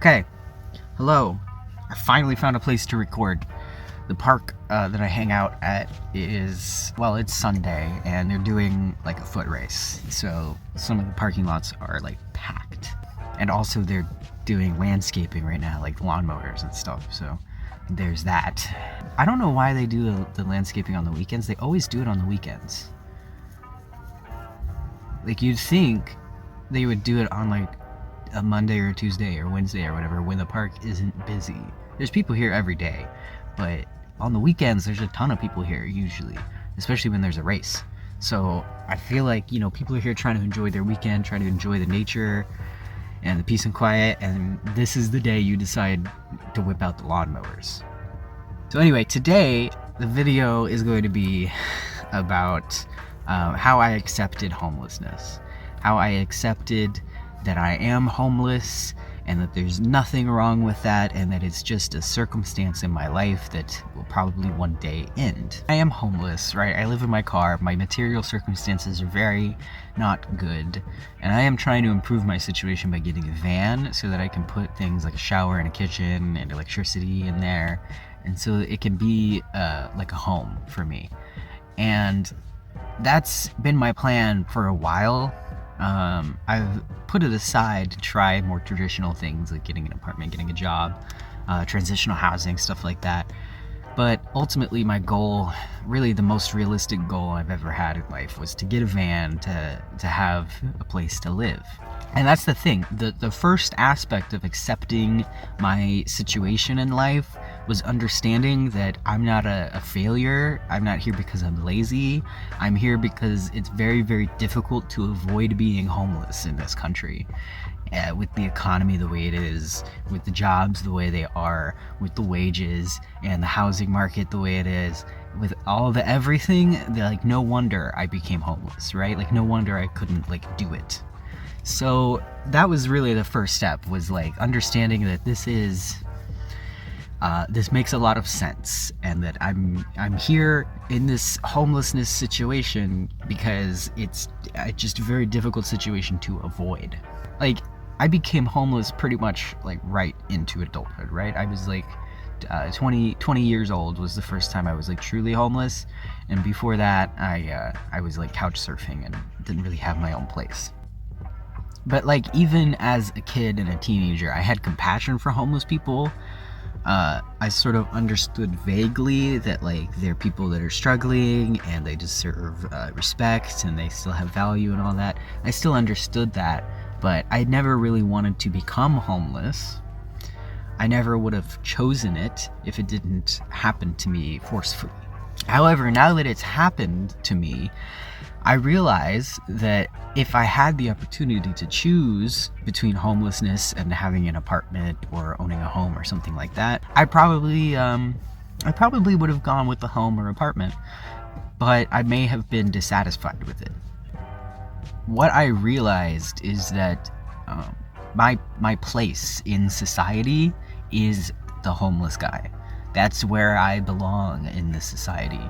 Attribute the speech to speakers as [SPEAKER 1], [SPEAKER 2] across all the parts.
[SPEAKER 1] Okay, hello. I finally found a place to record. The park that I hang out at is, well, it's Sunday, and they're doing like a foot race. So some of the parking lots are like packed. And also they're doing landscaping right now, like lawnmowers and stuff. So there's that. I don't know why they do the landscaping on the weekends. They always do it on the weekends. Like, you'd think they would do it on like a Monday or Tuesday or Wednesday or whatever, when the park isn't busy. There's people here every day, but on the weekends there's a ton of people here usually, especially when there's a race. So I feel like, you know, people are here trying to enjoy their weekend, trying to enjoy the nature and the peace and quiet, and this is the day you decide to whip out the lawnmowers. So anyway, today the video is going to be about how I accepted homelessness. How I accepted that I am homeless, and that there's nothing wrong with that, and that it's just a circumstance in my life that will probably one day end. I am homeless, right? I live in my car. My material circumstances are very not good, and I am trying to improve my situation by getting a van so that I can put things like a shower and a kitchen and electricity in there, and so it can be like a home for me. And that's been my plan for a while. I've put it aside to try more traditional things like getting an apartment, getting a job, transitional housing, stuff like that. But ultimately my goal, really the most realistic goal I've ever had in life, was to get a van, to have a place to live. And that's the thing, the first aspect of accepting my situation in life was understanding that I'm not a failure. I'm not here because I'm lazy. I'm here because it's very, very difficult to avoid being homeless in this country. With the economy the way it is, with the jobs the way they are, with the wages and the housing market the way it is, with all of everything, like, no wonder I became homeless, right? Like, no wonder I couldn't like do it. So that was really the first step, was like understanding that this makes a lot of sense, and that I'm here in this homelessness situation because it's just a very difficult situation to avoid. Like, I became homeless pretty much like right into adulthood, right? I was like 20 years old was the first time I was like truly homeless, and before that I was like couch surfing and didn't really have my own place. But like, even as a kid and a teenager, I had compassion for homeless people. I sort of understood vaguely that like they're people that are struggling and they deserve respect and they still have value and all that. I still understood that, but I never really wanted to become homeless. I never would have chosen it if it didn't happen to me forcefully. However, now that it's happened to me, I realize that if I had the opportunity to choose between homelessness and having an apartment or owning a home or something like that, I probably would have gone with the home or apartment, but I may have been dissatisfied with it. What I realized is that my place in society is the homeless guy. That's where I belong in this society.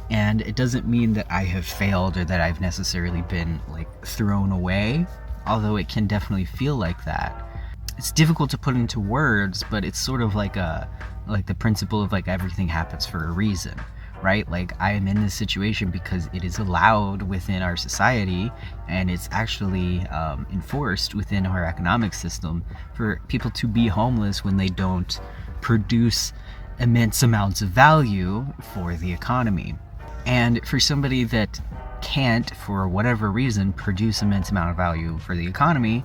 [SPEAKER 1] And it doesn't mean that I have failed or that I've necessarily been like thrown away, although it can definitely feel like that. It's difficult to put into words, but it's sort of like the principle of like everything happens for a reason, right? Like, I am in this situation because it is allowed within our society, and it's actually enforced within our economic system for people to be homeless when they don't produce immense amounts of value for the economy. And for somebody that can't, for whatever reason, produce immense amount of value for the economy,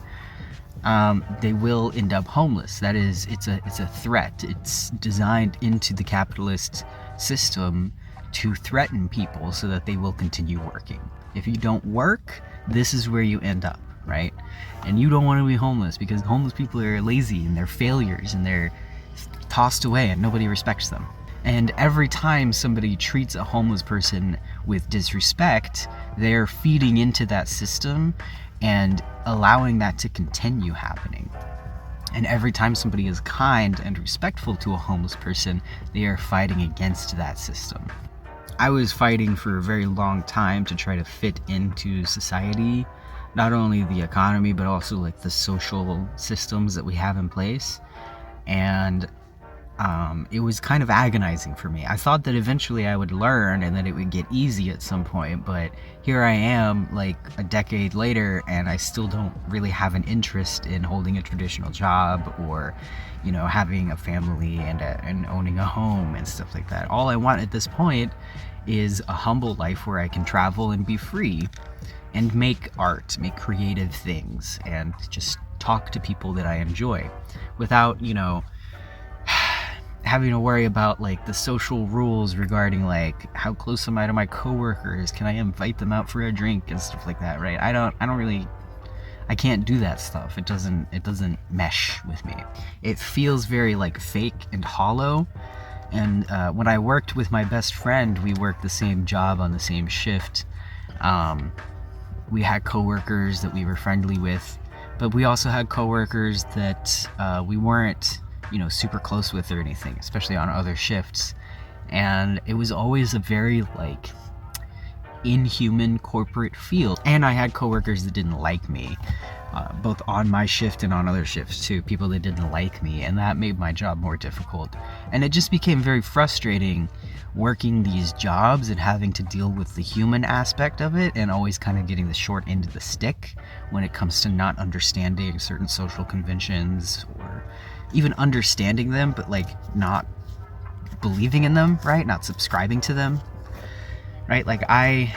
[SPEAKER 1] they will end up homeless. That is, it's a threat. It's designed into the capitalist system to threaten people so that they will continue working. If you don't work, this is where you end up, right? And you don't want to be homeless because homeless people are lazy and they're failures and they're tossed away and nobody respects them. And every time somebody treats a homeless person with disrespect, they're feeding into that system and allowing that to continue happening. And every time somebody is kind and respectful to a homeless person, they are fighting against that system. I was fighting for a very long time to try to fit into society not only the economy, but also like the social systems that we have in place. And it was kind of agonizing for me. I thought that eventually I would learn and that it would get easy at some point, but here I am like a decade later and I still don't really have an interest in holding a traditional job or, you know, having a family and owning a home and stuff like that. All I want at this point is a humble life where I can travel and be free and make art, make creative things, and just talk to people that I enjoy without, you know, having to worry about like the social rules regarding like how close am I to my coworkers, can I invite them out for a drink and stuff like that, right? I can't do that stuff. It doesn't mesh with me. It feels very like fake and hollow. And when I worked with my best friend, we worked the same job on the same shift. We had coworkers that we were friendly with, but we also had coworkers that we weren't, you know, super close with or anything, especially on other shifts. And it was always a very like inhuman corporate feel. And I had coworkers that didn't like me, both on my shift and on other shifts too, people that didn't like me, and that made my job more difficult. And it just became very frustrating working these jobs and having to deal with the human aspect of it and always kind of getting the short end of the stick when it comes to not understanding certain social conventions, or even understanding them but like not believing in them, right? Not subscribing to them, right? Like I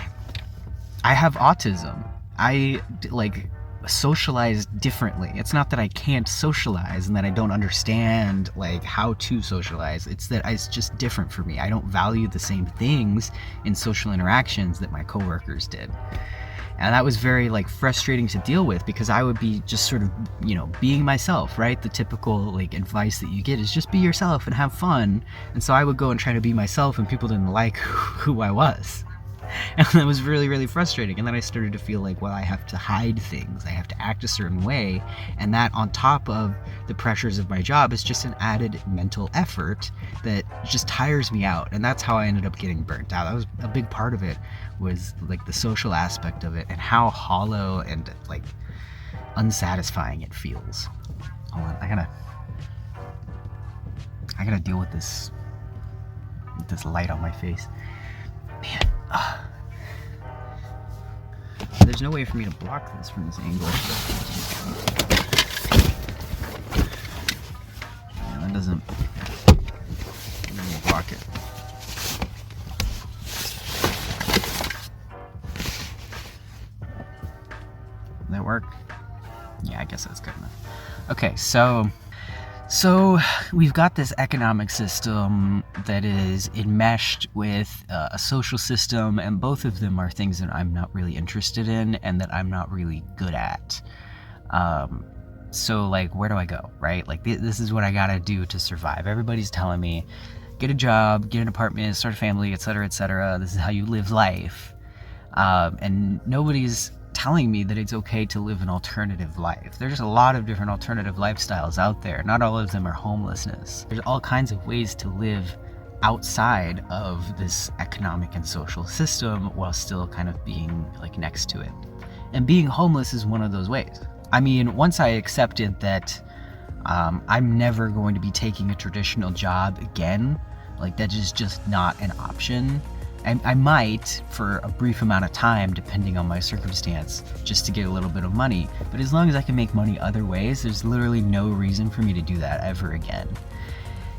[SPEAKER 1] have autism. I like socialize differently. It's not that I can't socialize and that I don't understand like how to socialize. It's that it's just different for me. I don't value the same things in social interactions that my coworkers did. And that was very like frustrating to deal with, because I would be just sort of, you know, being myself, right? The typical like advice that you get is just be yourself and have fun. And so I would go and try to be myself and people didn't like who I was. And that was really, really frustrating. And then I started to feel like, well, I have to hide things. I have to act a certain way. And that on top of the pressures of my job is just an added mental effort that just tires me out. And that's how I ended up getting burnt out. That was a big part of it, was like the social aspect of it and how hollow and like unsatisfying it feels. Hold on, I gotta deal with this light on my face. Man, there's no way for me to block this from this angle. Yeah, that doesn't block it. Did that work? Yeah, I guess that's good enough. Okay, so we've got this economic system that is enmeshed with a social system, and both of them are things that I'm not really interested in and that I'm not really good at. So like, where do I go, right? Like this is what I gotta do to survive. Everybody's telling me, get a job, get an apartment, start a family, etc., etc. This is how you live life. And nobody's telling me that it's okay to live an alternative life. There's a lot of different alternative lifestyles out there. Not all of them are homelessness. There's all kinds of ways to live outside of this economic and social system while still kind of being like next to it. And being homeless is one of those ways. I mean, once I accepted that I'm never going to be taking a traditional job again, like that is just not an option. I might for a brief amount of time, depending on my circumstance, just to get a little bit of money. But as long as I can make money other ways, there's literally no reason for me to do that ever again.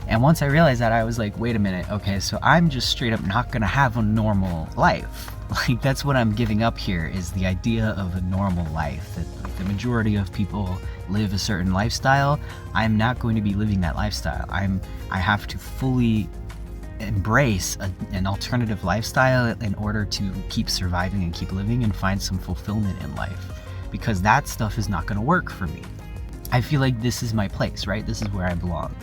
[SPEAKER 1] And once I realized that, I was like, wait a minute, okay, so I'm just straight up not gonna have a normal life. Like, that's what I'm giving up here, is the idea of a normal life, that like, the majority of people live a certain lifestyle. I'm not going to be living that lifestyle. I have to fully embrace an alternative lifestyle in order to keep surviving and keep living and find some fulfillment in life, because that stuff is not going to work for me. I feel like this is my place, right? This is where I belong,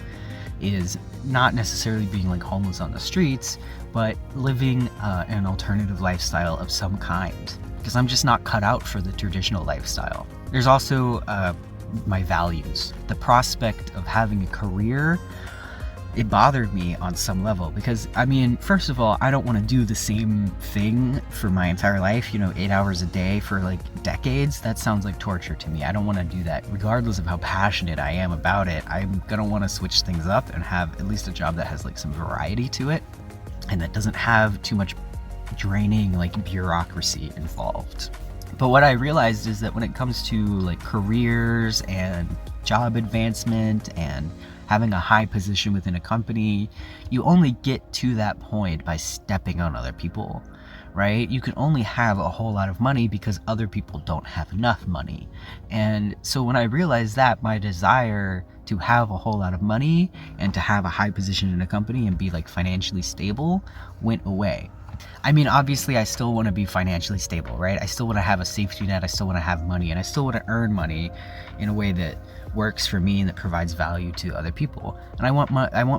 [SPEAKER 1] is not necessarily being like homeless on the streets, but living an alternative lifestyle of some kind, because I'm just not cut out for the traditional lifestyle. There's also my values. The prospect of having a career it bothered me on some level because, I mean, first of all, I don't want to do the same thing for my entire life, 8 hours a day for like decades. That sounds like torture to me. I don't want to do that. Regardless of how passionate I am about it, I'm gonna want to switch things up and have at least a job that has like some variety to it and that doesn't have too much draining like bureaucracy involved. But what I realized is that when it comes to like careers and job advancement and having a high position within a company, you only get to that point by stepping on other people, right? You can only have a whole lot of money because other people don't have enough money. And so when I realized that, my desire to have a whole lot of money and to have a high position in a company and be like financially stable went away. I mean, obviously I still want to be financially stable, right? I still want to have a safety net. I still want to have money, and I still want to earn money in a way that works for me and that provides value to other people. And I want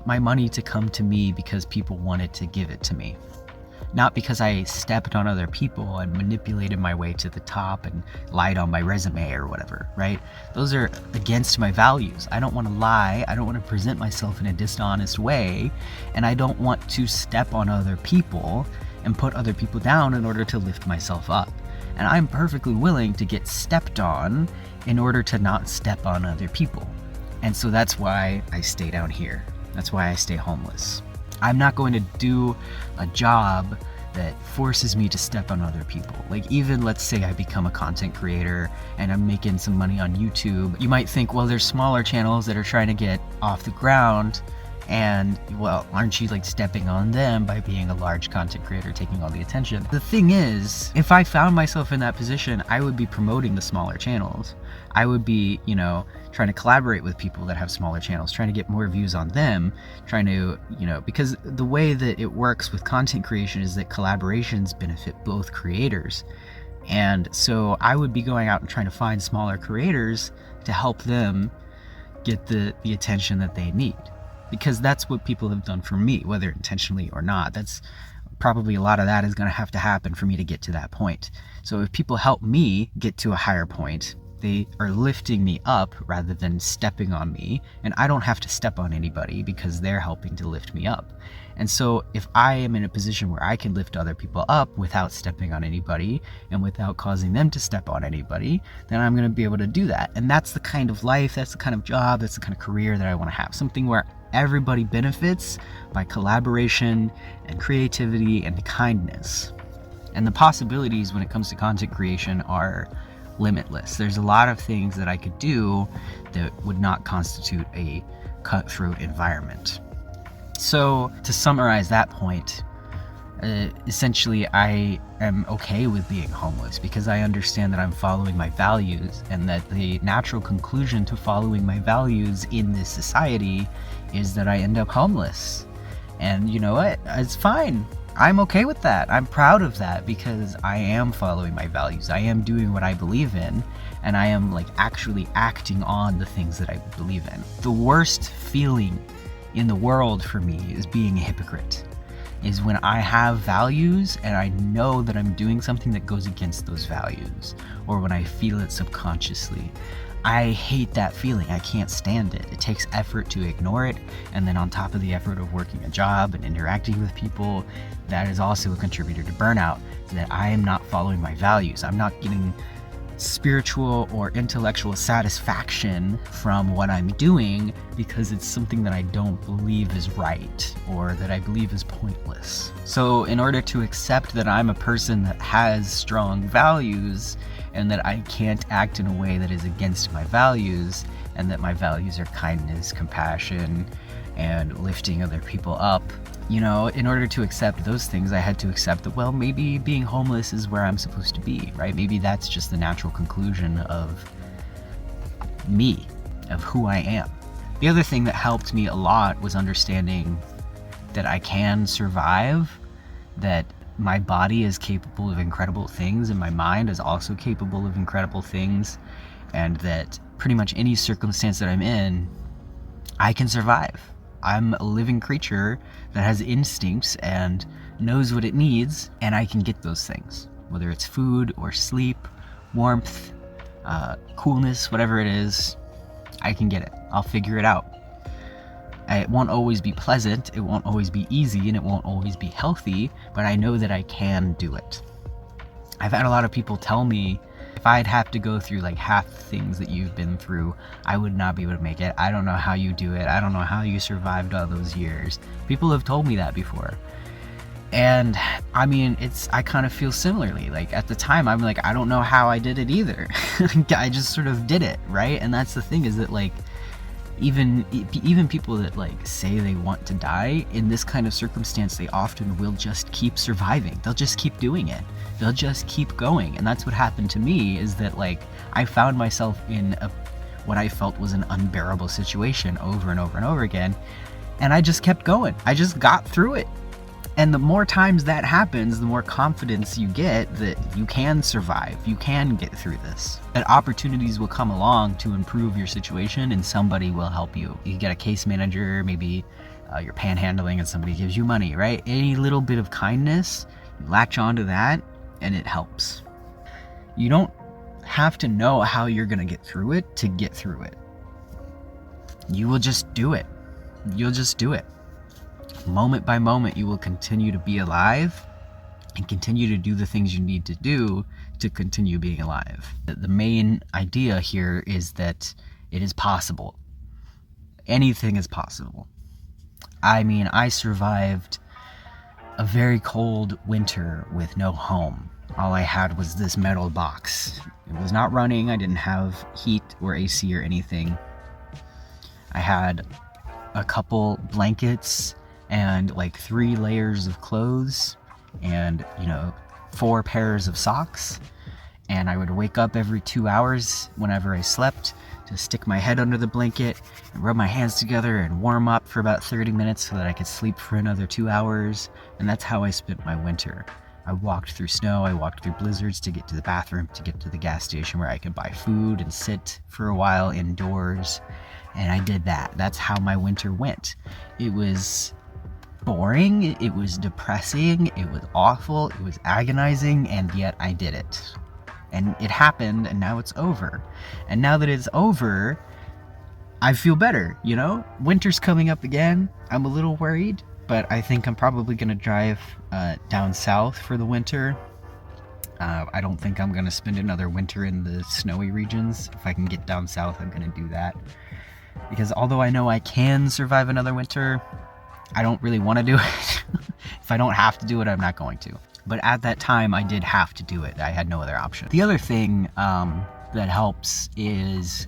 [SPEAKER 1] my money to come to me because people wanted to give it to me, not because I stepped on other people and manipulated my way to the top and lied on my resume or whatever, right? Those are against my values. I don't want to lie. I don't want to present myself in a dishonest way, and I don't want to step on other people and put other people down in order to lift myself up. And I'm perfectly willing to get stepped on in order to not step on other people. And so that's why I stay down here. That's why I stay homeless. I'm not going to do a job that forces me to step on other people. Like, even let's say I become a content creator and I'm making some money on YouTube. You might think, well, there's smaller channels that are trying to get off the ground, and well, aren't you like stepping on them by being a large content creator, taking all the attention? The thing is, if I found myself in that position, I would be promoting the smaller channels. I would be, trying to collaborate with people that have smaller channels, trying to get more views on them, trying to, because the way that it works with content creation is that collaborations benefit both creators. And so I would be going out and trying to find smaller creators to help them get the attention that they need. Because that's what people have done for me, whether intentionally or not. That's probably a lot of that is going to have to happen for me to get to that point. So if people help me get to a higher point, they are lifting me up rather than stepping on me, and I don't have to step on anybody because they're helping to lift me up. And so if I am in a position where I can lift other people up without stepping on anybody and without causing them to step on anybody, then I'm going to be able to do that. And that's the kind of life, that's the kind of job, that's the kind of career that I want to have. Something where everybody benefits by collaboration and creativity and kindness. And the possibilities when it comes to content creation are limitless. There's a lot of things that I could do that would not constitute a cutthroat environment. So to summarize that point, essentially I am okay with being homeless because I understand that I'm following my values, and that the natural conclusion to following my values in this society is that I end up homeless. And you know what? It's fine. I'm okay with that. I'm proud of that because I am following my values. I am doing what I believe in, and I am like actually acting on the things that I believe in. The worst feeling in the world for me is being a hypocrite. Is when I have values and I know that I'm doing something that goes against those values, or when I feel it subconsciously. I hate that feeling. I can't stand it. It takes effort to ignore it, and then on top of the effort of working a job and interacting with people, that is also a contributor to burnout, that I am not following my values. I'm not getting spiritual or intellectual satisfaction from what I'm doing because it's something that I don't believe is right or that I believe is pointless. So in order to accept that I'm a person that has strong values and that I can't act in a way that is against my values, and that my values are kindness, compassion, and lifting other people up, in order to accept those things, I had to accept that, well, maybe being homeless is where I'm supposed to be, right? Maybe that's just the natural conclusion of me, of who I am. The other thing that helped me a lot was understanding that I can survive, that my body is capable of incredible things, and my mind is also capable of incredible things, and that pretty much any circumstance that I'm in, I can survive. I'm a living creature that has instincts and knows what it needs, and I can get those things. Whether it's food or sleep, warmth, coolness, whatever it is, I can get it. I'll figure it out. It won't always be pleasant, it won't always be easy, and it won't always be healthy, but I know that I can do it. I've had a lot of people tell me if I'd have to go through like half the things that you've been through, I would not be able to make it. I don't know how you do it. I don't know how you survived all those years. People have told me that before. And I mean, I kind of feel similarly. Like at the time, I'm like, I don't know how I did it either. I just sort of did it, right? And that's the thing, is that like, even people that like say they want to die, in this kind of circumstance, they often will just keep surviving. They'll just keep doing it. They'll just keep going. And that's what happened to me, is that like I found myself in what I felt was an unbearable situation over and over and over again, and I just kept going. I just got through it. And the more times that happens, the more confidence you get that you can survive, you can get through this. That opportunities will come along to improve your situation, and somebody will help you. You get a case manager, maybe you're panhandling and somebody gives you money, right? Any little bit of kindness, you latch onto that and it helps. You don't have to know how you're gonna get through it to get through it. You will just do it. You'll just do it. Moment by moment, you will continue to be alive and continue to do the things you need to do to continue being alive. The main idea here is that it is possible. Anything is possible. I mean, I survived a very cold winter with no home. All I had was this metal box. It was not running. I didn't have heat or AC or anything. I had a couple blankets and like 3 layers of clothes and 4 pairs of socks, and I would wake up every 2 hours whenever I slept to stick my head under the blanket and rub my hands together and warm up for about 30 minutes so that I could sleep for another 2 hours. And that's how I spent my winter. I walked through snow, I walked through blizzards to get to the bathroom, to get to the gas station where I could buy food and sit for a while indoors. And I did that. That's how my winter went. It was boring, it was depressing, it was awful, it was agonizing, and yet I did it. And it happened, and now it's over. And now that it's over, I feel better, Winter's coming up again. I'm a little worried, but I think I'm probably gonna drive down south for the winter. I don't think I'm gonna spend another winter in the snowy regions. If I can get down south, I'm gonna do that. Because although I know I can survive another winter, I don't really want to do it. If I don't have to do it, I'm not going to. But at that time, I did have to do it. I had no other option. The other thing that helps is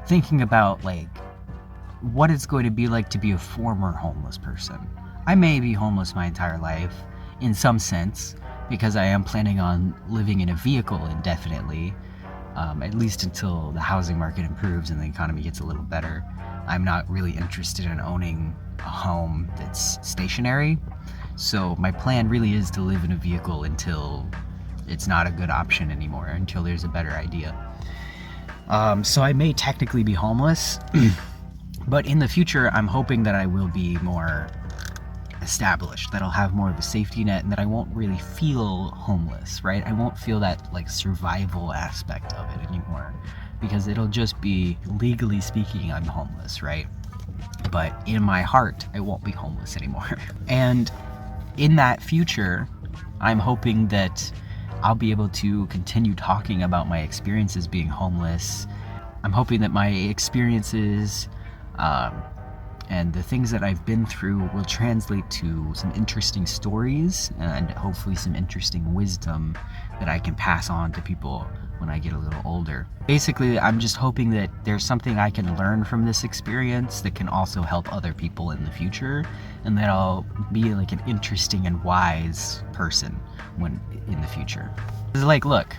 [SPEAKER 1] thinking about like what it's going to be like to be a former homeless person. I may be homeless my entire life in some sense, because I am planning on living in a vehicle indefinitely, at least until the housing market improves and the economy gets a little better. I'm not really interested in owning a home that's stationary, so my plan really is to live in a vehicle until it's not a good option anymore, until there's a better idea. So I may technically be homeless, but in the future I'm hoping that I will be more established, that I'll have more of a safety net, and that I won't really feel homeless, right? I won't feel that like survival aspect of it anymore, because it'll just be, legally speaking, I'm homeless, right? But in my heart, I won't be homeless anymore. And in that future, I'm hoping that I'll be able to continue talking about my experiences being homeless. I'm hoping that my experiences and the things that I've been through will translate to some interesting stories and hopefully some interesting wisdom that I can pass on to people when I get a little older. Basically, I'm just hoping that there's something I can learn from this experience that can also help other people in the future, and that I'll be like an interesting and wise person when in the future. It's like, look,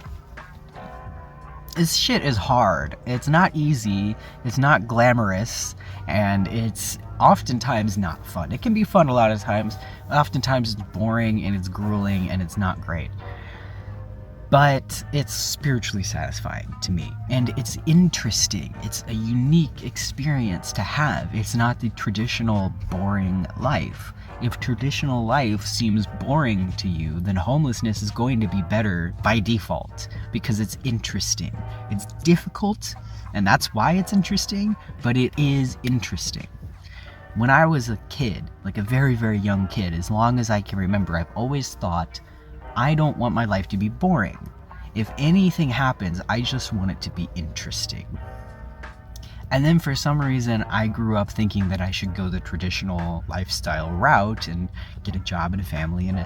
[SPEAKER 1] this shit is hard. It's not easy, it's not glamorous, and it's oftentimes not fun. It can be fun a lot of times. Oftentimes it's boring and it's grueling and it's not great. But it's spiritually satisfying to me, and it's interesting. It's a unique experience to have. It's not the traditional boring life. If traditional life seems boring to you, then homelessness is going to be better by default, because it's interesting. It's difficult, and that's why it's interesting, but it is interesting. When I was a kid, like a very, very young kid, as long as I can remember, I've always thought, I don't want my life to be boring. If anything happens, I just want it to be interesting. And then for some reason, I grew up thinking that I should go the traditional lifestyle route and get a job and a family and a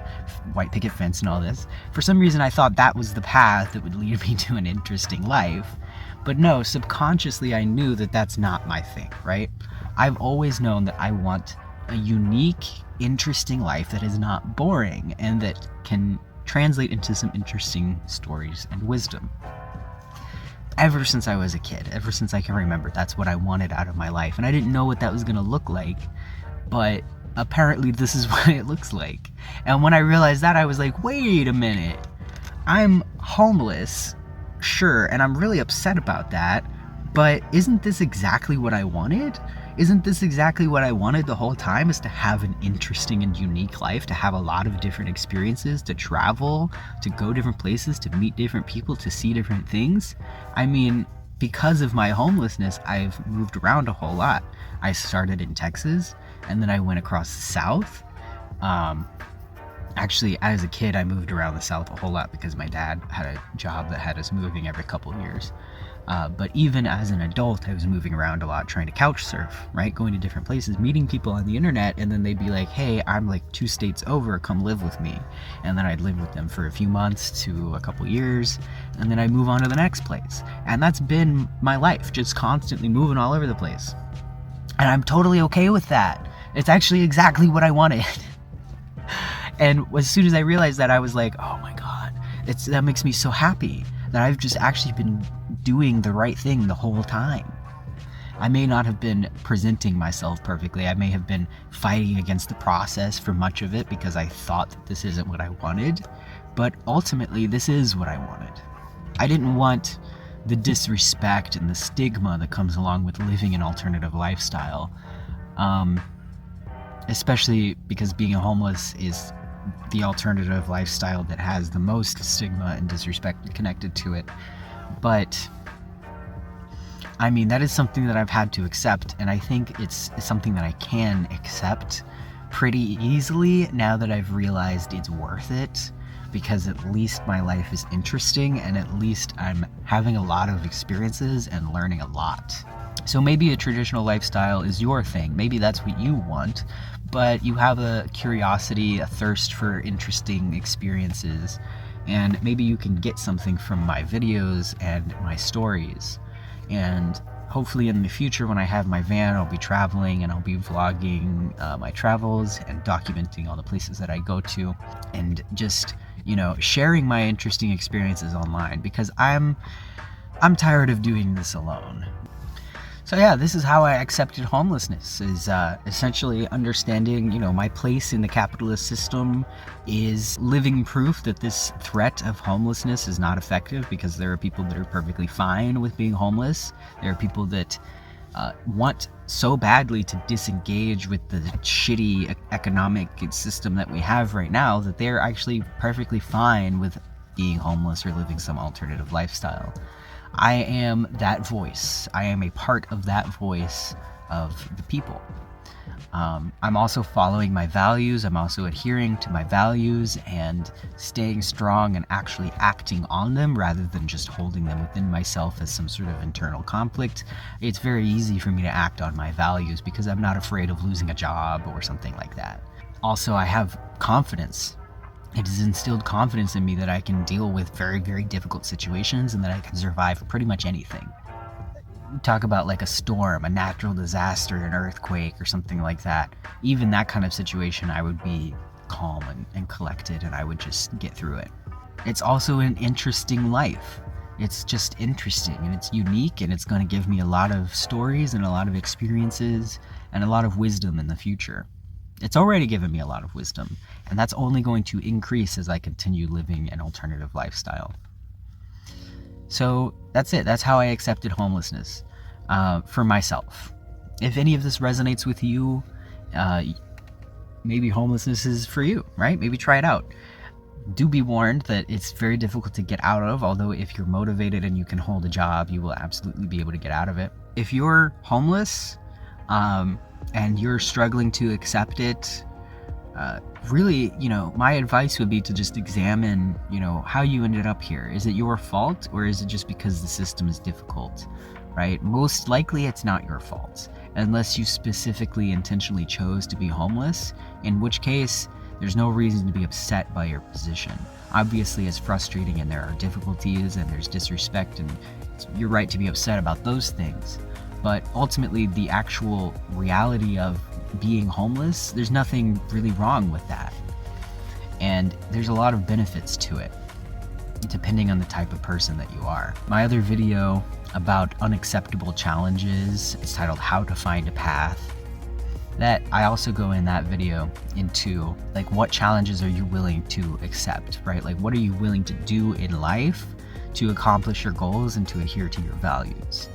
[SPEAKER 1] white picket fence and all this. For some reason, I thought that was the path that would lead me to an interesting life. But no, subconsciously, I knew that that's not my thing, right? I've always known that I want a unique, interesting life that is not boring and that can translate into some interesting stories and wisdom. Ever since I was a kid, ever since I can remember, that's what I wanted out of my life. And I didn't know what that was going to look like, but apparently this is what it looks like. And when I realized that, I was like, wait a minute, I'm homeless, sure, and I'm really upset about that, but isn't this exactly what I wanted? Isn't this exactly what I wanted the whole time, is to have an interesting and unique life, to have a lot of different experiences, to travel, to go different places, to meet different people, to see different things? I mean, because of my homelessness, I've moved around a whole lot. I started in Texas, and then I went across the South. Actually, as a kid, I moved around the South a whole lot because my dad had a job that had us moving every couple of years. But even as an adult, I was moving around a lot trying to couch surf, right? Going to different places, meeting people on the internet, and then they'd be like, hey, I'm like 2 states over, come live with me. And then I'd live with them for a few months to a couple years, and then I'd move on to the next place. And that's been my life, just constantly moving all over the place. And I'm totally okay with that. It's actually exactly what I wanted. And as soon as I realized that, I was like, oh my God, that makes me so happy that I've just actually been doing the right thing the whole time. I may not have been presenting myself perfectly. I may have been fighting against the process for much of it because I thought that this isn't what I wanted, but ultimately this is what I wanted. I didn't want the disrespect and the stigma that comes along with living an alternative lifestyle, especially because being homeless is the alternative lifestyle that has the most stigma and disrespect connected to it. But I mean, that is something that I've had to accept, and I think it's something that I can accept pretty easily now that I've realized it's worth it, because at least my life is interesting and at least I'm having a lot of experiences and learning a lot. So maybe a traditional lifestyle is your thing. Maybe that's what you want, but you have a curiosity, a thirst for interesting experiences, and maybe you can get something from my videos and my stories. And hopefully in the future, when I have my van, I'll be traveling and I'll be vlogging my travels and documenting all the places that I go to, and just, sharing my interesting experiences online, because I'm tired of doing this alone. So yeah, this is how I accepted homelessness, is essentially understanding, my place in the capitalist system is living proof that this threat of homelessness is not effective, because there are people that are perfectly fine with being homeless. There are people that want so badly to disengage with the shitty economic system that we have right now that they're actually perfectly fine with being homeless or living some alternative lifestyle. I am that voice. I am a part of that voice of the people. I'm also following my values. I'm also adhering to my values and staying strong and actually acting on them rather than just holding them within myself as some sort of internal conflict. It's very easy for me to act on my values because I'm not afraid of losing a job or something like that. Also, I have confidence. It has instilled confidence in me that I can deal with very, very difficult situations and that I can survive pretty much anything. Talk about like a storm, a natural disaster, an earthquake or something like that. Even that kind of situation, I would be calm and collected, and I would just get through it. It's also an interesting life. It's just interesting and it's unique, and it's going to give me a lot of stories and a lot of experiences and a lot of wisdom in the future. It's already given me a lot of wisdom, and that's only going to increase as I continue living an alternative lifestyle. So that's it. That's how I accepted homelessness for myself. If any of this resonates with you, maybe homelessness is for you, right? Maybe try it out. Do be warned that it's very difficult to get out of, although if you're motivated and you can hold a job, you will absolutely be able to get out of it. If you're homeless, and you're struggling to accept it, really, my advice would be to just examine, how you ended up here. Is it your fault, or is it just because the system is difficult, right? Most likely it's not your fault, unless you specifically intentionally chose to be homeless, in which case there's no reason to be upset by your position. Obviously, it's frustrating and there are difficulties and there's disrespect, and you're right to be upset about those things. But ultimately, the actual reality of being homeless, there's nothing really wrong with that. And there's a lot of benefits to it, depending on the type of person that you are. My other video about unacceptable challenges, it's titled How to Find a Path. That I also go in that video into, like, what challenges are you willing to accept, right? Like, what are you willing to do in life to accomplish your goals and to adhere to your values?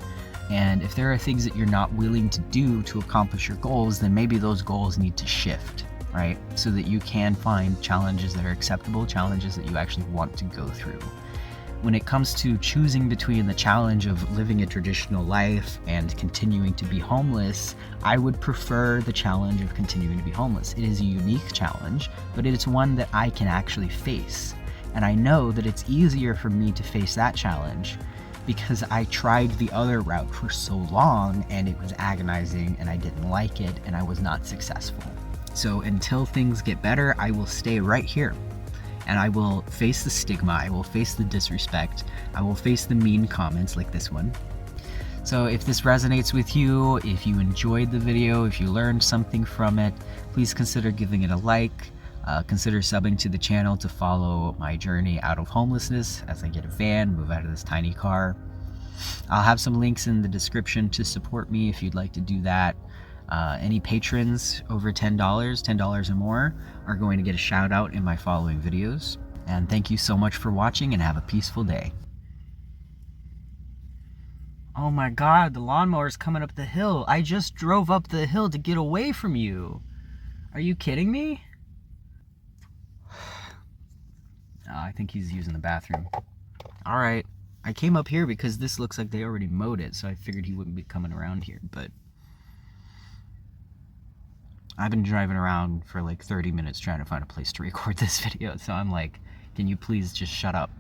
[SPEAKER 1] And if there are things that you're not willing to do to accomplish your goals, then maybe those goals need to shift, right? So that you can find challenges that are acceptable, challenges that you actually want to go through. When it comes to choosing between the challenge of living a traditional life and continuing to be homeless, I would prefer the challenge of continuing to be homeless. It is a unique challenge, but it's one that I can actually face. And I know that it's easier for me to face that challenge because I tried the other route for so long and it was agonizing and I didn't like it and I was not successful. So until things get better, I will stay right here. And I will face the stigma, I will face the disrespect, I will face the mean comments like this one. So if this resonates with you, if you enjoyed the video, if you learned something from it, please consider giving it a like. Consider subbing to the channel to follow my journey out of homelessness as I get a van, move out of this tiny car. I'll have some links in the description to support me if you'd like to do that. Any patrons over $10 or more are going to get a shout out in my following videos. And thank you so much for watching and have a peaceful day. Oh my God, the lawnmower's coming up the hill. I just drove up the hill to get away from you. Are you kidding me? I think he's using the bathroom. All right, I came up here because this looks like they already mowed it, so I figured he wouldn't be coming around here, but I've been driving around for like 30 minutes trying to find a place to record this video, so I'm like, can you please just shut up?